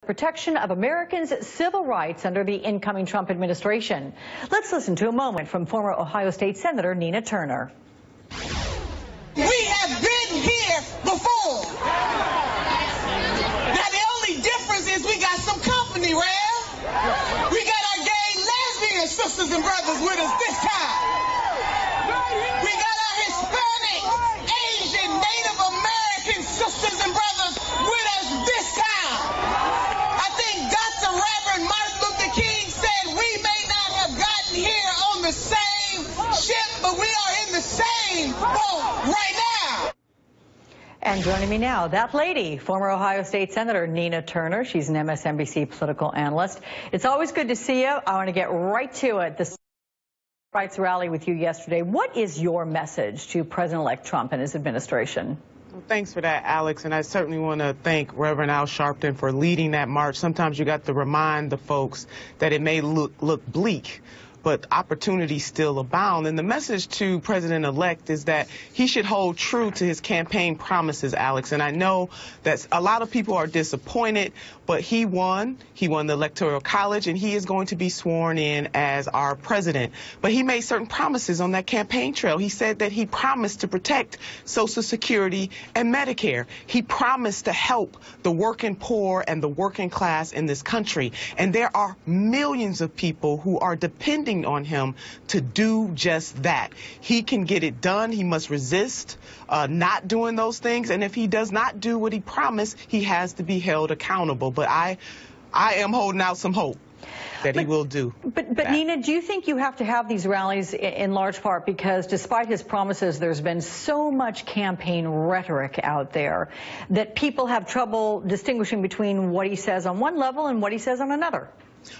Protection of Americans' civil rights under the incoming Trump administration. Let's listen to a moment from former Ohio State Senator Nina Turner. We have been here before. Now the only difference is we got some company, Rev. We got our gay, lesbian sisters and brothers with us this time. We got our Hispanic, Asian, Native American sisters and brothers with us this time. I think Dr. Reverend Martin Luther King said we may not have gotten here on the same ship, but we are in the same boat right now. And joining me now, that lady, former Ohio State Senator Nina Turner. She's an MSNBC political analyst. It's always good to see you. I want to get right to it. The rights rally with you yesterday. What is your message to President-elect Trump and his administration? Well, thanks for that, Alex. And I certainly want to thank Reverend Al Sharpton for leading that march. Sometimes you got to remind the folks that it may look bleak, but opportunities still abound. And the message to President-elect is that he should hold true to his campaign promises, Alex. And I know that a lot of people are disappointed, but he won the Electoral College, and he is going to be sworn in as our president. But he made certain promises on that campaign trail. He said that he promised to protect Social Security and Medicare. He promised to help the working poor and the working class in this country. And there are millions of people who are depending on him to do just that. He can get it done. He must resist not doing those things. And if he does not do what he promised, he has to be held accountable. But I am holding out some hope that he will do. But Nina, do you think you have to have these rallies in large part because despite his promises, there's been so much campaign rhetoric out there that people have trouble distinguishing between what he says on one level and what he says on another?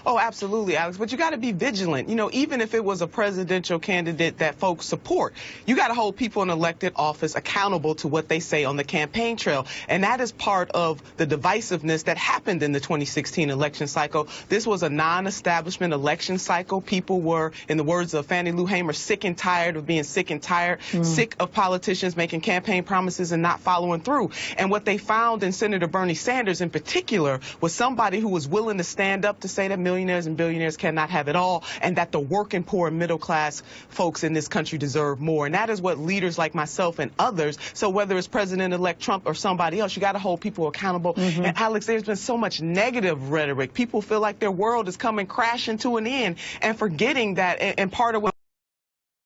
Oh, absolutely, Alex. But you got to be vigilant. You know, even if it was a presidential candidate that folks support, you got to hold people in elected office accountable to what they say on the campaign trail. And that is part of the divisiveness that happened in the 2016 election cycle. This was a non-establishment election cycle. People were, in the words of Fannie Lou Hamer, sick and tired of being sick and tired, sick of politicians making campaign promises and not following through. And what they found in Senator Bernie Sanders in particular was somebody who was willing to stand up to say that millionaires and billionaires cannot have it all, and that the working poor and middle class folks in this country deserve more. And that is what leaders like myself and others, so whether it's President-elect Trump or somebody else, you got to hold people accountable. And Alex, there's been so much negative rhetoric. People feel like their world is coming crashing to an end, and forgetting that, and part of what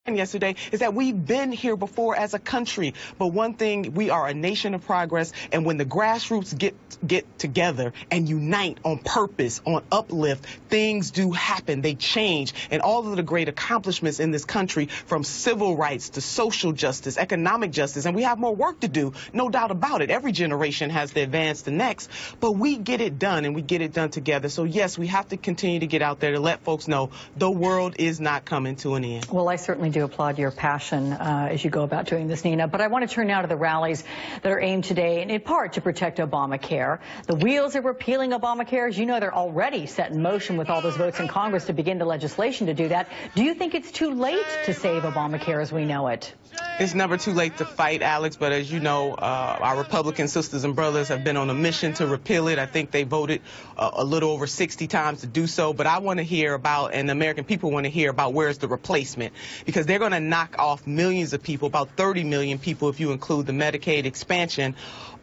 yesterday is that we've been here before as a country. But one thing, we are a nation of progress, and when the grassroots get together and unite on purpose, on uplift, things do happen. They change. And all of the great accomplishments in this country, from civil rights to social justice, economic justice, and we have more work to do, no doubt about it. Every generation has to advance the next, but we get it done, and we get it done together. So yes, we have to continue to get out there to let folks know the world is not coming to an end. Well, I certainly do applaud your passion as you go about doing this, Nina. But I want to turn now to the rallies that are aimed today, in part to protect Obamacare. The wheels of repealing Obamacare, as you know, they're already set in motion with all those votes in Congress to begin the legislation to do that. Do you think it's too late to save Obamacare as we know it? It's never too late to fight, Alex, but as you know, our Republican sisters and brothers have been on a mission to repeal it. I think they voted a little over 60 times to do so, but I want to hear about, and the American people want to hear about, where's the replacement, because they're going to knock off millions of people, about 30 million people if you include the Medicaid expansion,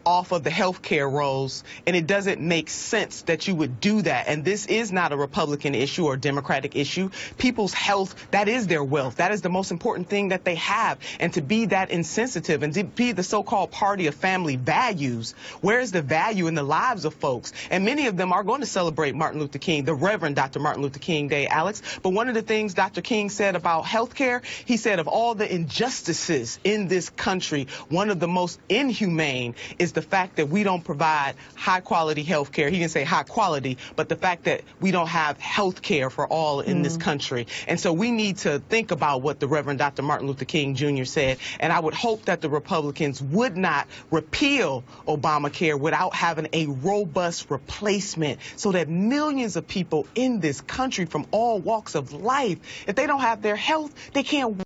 off of the health care rolls, and it doesn't make sense that you would do that. And this is not a Republican issue or a Democratic issue. People's health, that is their wealth. That is the most important thing that they have. And to be that insensitive and to be the so-called party of family values, where's the value in the lives of folks? And many of them are going to celebrate Martin Luther King, the Reverend Dr. Martin Luther King Day, Alex. But one of the things Dr. King said about health care, he said of all the injustices in this country, one of the most inhumane is the fact that we don't provide high-quality health care. He didn't say high quality, but the fact that we don't have health care for all in this country. And so we need to think about what the Reverend Dr. Martin Luther King Jr. said. And I would hope that the Republicans would not repeal Obamacare without having a robust replacement so that millions of people in this country from all walks of life, if they don't have their health, they can't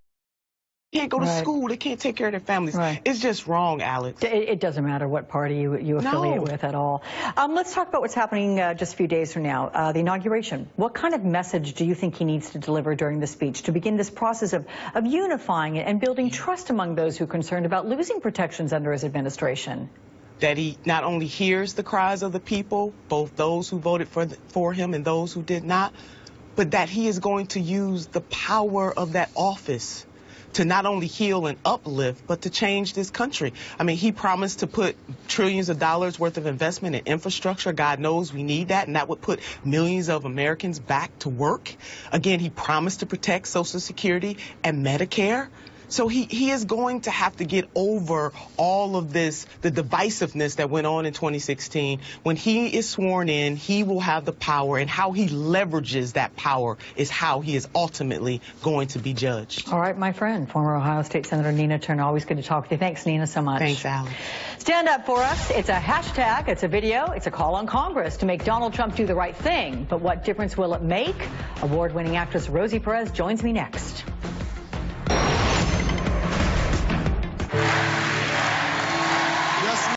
Can't go to school. They can't take care of their families. It's just wrong, Alex. It doesn't matter what party you affiliate with at all. Let's talk about what's happening just a few days from now, the inauguration. What kind of message do you think he needs to deliver during the speech to begin this process of unifying and building trust among those who are concerned about losing protections under his administration? That he not only hears the cries of the people, both those who voted for him and those who did not, but that he is going to use the power of that office to not only heal and uplift, but to change this country. I mean, he promised to put trillions of dollars worth of investment in infrastructure. God knows we need that, and that would put millions of Americans back to work. Again, he promised to protect Social Security and Medicare. So he is going to have to get over all of this, the divisiveness that went on in 2016. When he is sworn in, he will have the power, and how he leverages that power is how he is ultimately going to be judged. All right, my friend, former Ohio State Senator Nina Turner, always good to talk with you. Thanks, Nina, so much. Thanks, Alex. Stand up for us. It's a hashtag, it's a video, it's a call on Congress to make Donald Trump do the right thing. But what difference will it make? Award-winning actress Rosie Perez joins me next.